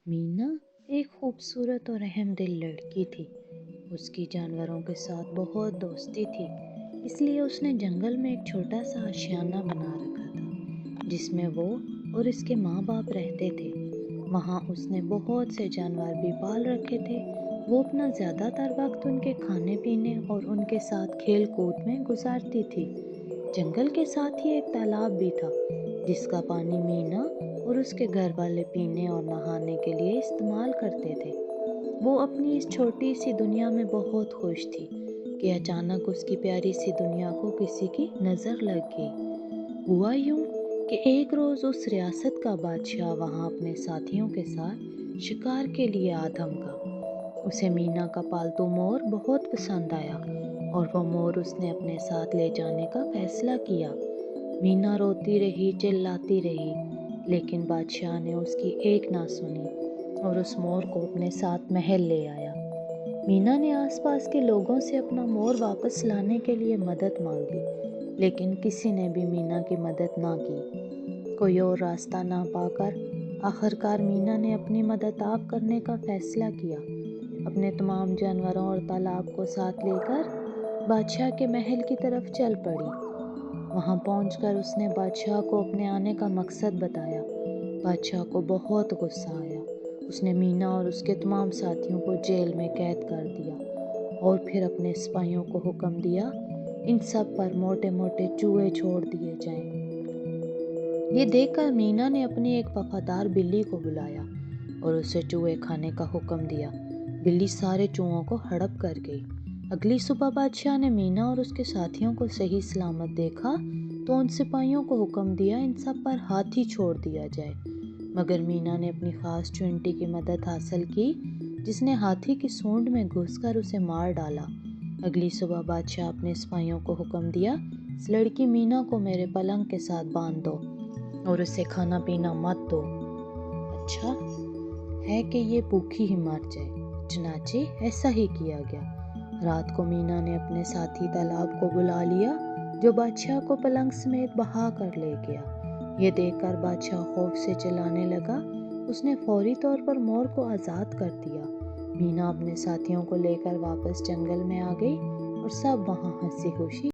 मीना एक खूबसूरत और अहम दिल लड़की थी। उसकी जानवरों के साथ बहुत दोस्ती थी, इसलिए उसने जंगल में एक छोटा सा आशियाना बना रखा था जिसमें वो और इसके माँ बाप रहते थे। वहाँ उसने बहुत से जानवर भी पाल रखे थे। वो अपना ज़्यादातर वक्त उनके खाने पीने और उनके साथ खेल कूद में गुजारती थी। जंगल के साथ ही एक तालाब भी था जिसका पानी मीना और उसके घर वाले पीने और नहाने के लिए इस्तेमाल करते थे। वो अपनी इस छोटी सी दुनिया में बहुत खुश थी कि अचानक उसकी प्यारी सी दुनिया को किसी की नज़र लग गई। हुआ यूं कि एक रोज़ उस रियासत का बादशाह वहाँ अपने साथियों के साथ शिकार के लिए आ धमका। उसे मीना का पालतू मोर बहुत पसंद आया और वो मोर उसने अपने साथ ले जाने का फैसला किया। मीना रोती रही, चिल्लाती रही, लेकिन बादशाह ने उसकी एक ना सुनी और उस मोर को अपने साथ महल ले आया। मीना ने आसपास के लोगों से अपना मोर वापस लाने के लिए मदद मांगी, लेकिन किसी ने भी मीना की मदद ना की। कोई और रास्ता ना पाकर आखिरकार मीना ने अपनी मदद आप करने का फैसला किया। अपने तमाम जानवरों और तालाब को साथ लेकर बादशाह के महल की तरफ चल पड़ी। वहां पहुंचकर उसने बादशाह को अपने आने का मकसद बताया। बादशाह को बहुत गुस्सा आया। उसने मीना और उसके तमाम साथियों को जेल में कैद कर दिया और फिर अपने सिपाहियों को हुक्म दिया, इन सब पर मोटे मोटे चूहे छोड़ दिए जाएं। ये देखकर मीना ने अपनी एक वफादार बिल्ली को बुलाया और उसे चूहे खाने का हुक्म दिया। बिल्ली सारे चूहों को हड़प कर गई। अगली सुबह बादशाह ने मीना और उसके साथियों को सही सलामत देखा तो उन सिपाहियों को हुक्म दिया, इन सब पर हाथी छोड़ दिया जाए। मगर मीना ने अपनी खास चुनटी की मदद हासिल की, जिसने हाथी की सूंड में घुसकर उसे मार डाला। अगली सुबह बादशाह अपने सिपाहियों को हुक्म दिया, इस लड़की मीना को मेरे पलंग के साथ बांध दो और उसे खाना पीना मत दो। अच्छा है कि ये भूखी ही मर जाए। चनाचे ऐसा ही किया गया। रात को मीना ने अपने साथी तालाब को बुला लिया, जो बादशाह को पलंग समेत बहा कर ले गया। ये देखकर बादशाह खौफ से चिल्लाने लगा। उसने फौरी तौर पर मोर को आज़ाद कर दिया। मीना अपने साथियों को लेकर वापस जंगल में आ गई और सब वहाँ हंसी खुशी